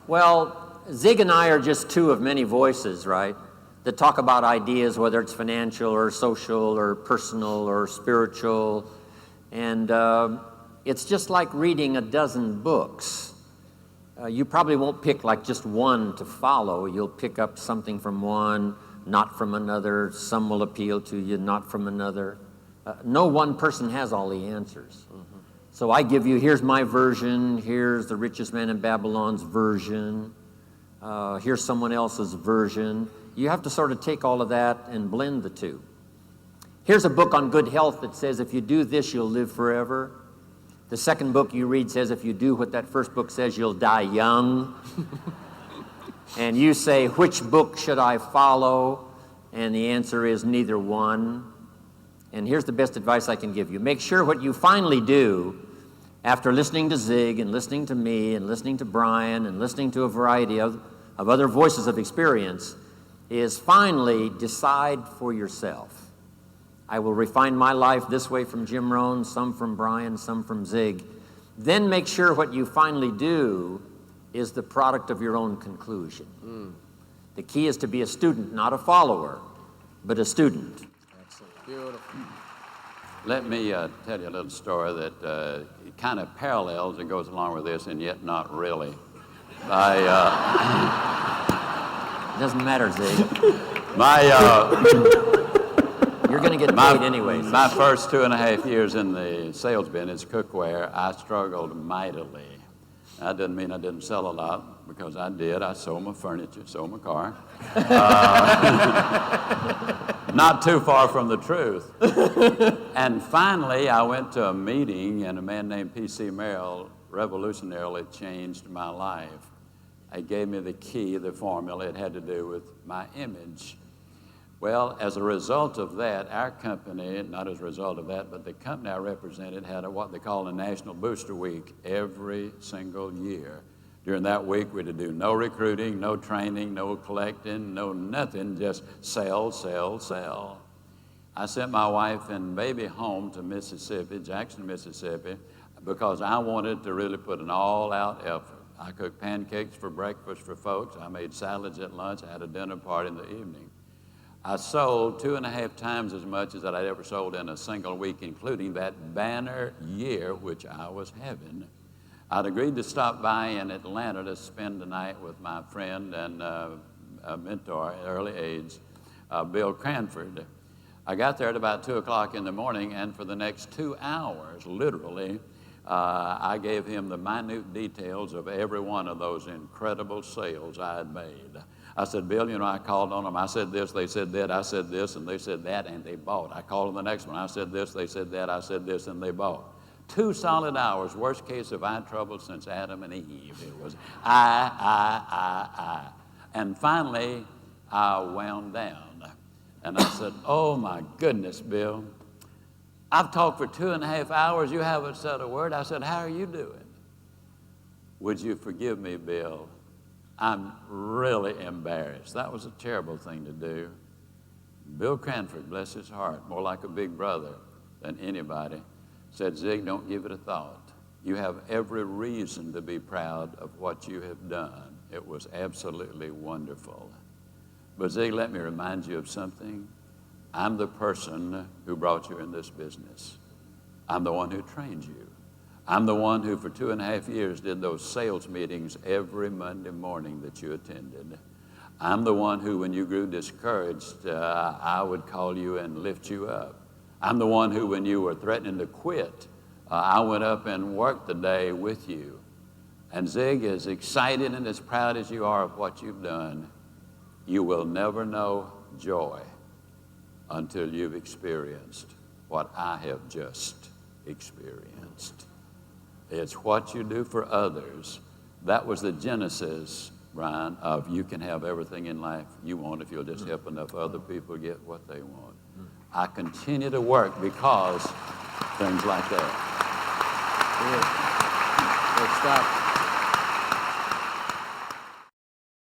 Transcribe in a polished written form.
Well, Zig and I are just two of many voices, right, that talk about ideas, whether it's financial or social or personal or spiritual. And it's just like reading a dozen books. You probably won't pick like just one to follow. You'll pick up something from one, not from another. Some will appeal to you, not from another. No one person has all the answers. Mm-hmm. So I give you, here's my version, here's the richest man in Babylon's version, here's someone else's version. You have to sort of take all of that and blend the two. Here's a book on good health that says if you do this, you'll live forever. The second book you read says if you do what that first book says, you'll die young. And you say, which book should I follow? And the answer is neither one. And here's the best advice I can give you. Make sure what you finally do after listening to Zig and listening to me and listening to Brian and listening to a variety of other voices of experience is finally decide for yourself. I will refine my life this way from Jim Rohn, some from Brian, some from Zig. Then make sure what you finally do is the product of your own conclusion. The key is to be a student, not a follower, but a student. Excellent. Beautiful. Let me tell you a little story that kind of parallels and goes along with this, and yet not really. Doesn't matter, Zig. You're going to get paid anyways. My first 2.5 years in the sales business, cookware, I struggled mightily. That doesn't mean I didn't sell a lot, because I did. I sold my furniture, sold my car. Not too far from the truth. And finally, I went to a meeting, and a man named P.C. Merrill revolutionarily changed my life. He gave me the key, the formula. It had to do with my image. Well, as a result of that, our company, not as a result of that, but the company I represented had what they call a National Booster Week every single year. During that week, we'd do no recruiting, no training, no collecting, no nothing, just sell, sell, sell. I sent my wife and baby home to Mississippi, Jackson, Mississippi, because I wanted to really put an all-out effort. I cooked pancakes for breakfast for folks. I made salads at lunch. I had a dinner party in the evening. I sold 2.5 times as much as I'd ever sold in a single week, including that banner year, which I was having. I'd agreed to stop by in Atlanta to spend the night with my friend and a mentor at early age, Bill Cranford. I got there at about 2 o'clock in the morning, and for the next 2 hours, literally, I gave him the minute details of every one of those incredible sales I had made. I said, Bill, you know, I called on them. I said this, they said that, I said this, and they said that, and they bought. I called them the next one. I said this, they said that, I said this, and they bought. 2 solid hours, worst case of eye trouble since Adam and Eve. It was I. And finally, I wound down. And I said, oh, my goodness, Bill. I've talked for 2.5 hours. You haven't said a word. I said, how are you doing? Would you forgive me, Bill? I'm really embarrassed. That was a terrible thing to do. Bill Cranford, bless his heart, more like a big brother than anybody, said, Zig, don't give it a thought. You have every reason to be proud of what you have done. It was absolutely wonderful. But Zig, let me remind you of something. I'm the person who brought you in this business. I'm the one who trained you. I'm the one who for 2.5 years did those sales meetings every Monday morning that you attended. I'm the one who, when you grew discouraged, I would call you and lift you up. I'm the one who, when you were threatening to quit, I went up and worked the day with you. And Zig, as excited and as proud as you are of what you've done, you will never know joy until you've experienced what I have just experienced. It's what you do for others. That was the genesis, Brian, of you can have everything in life you want if you'll just help enough other people get what they want. I continue to work because things like that. Good stuff.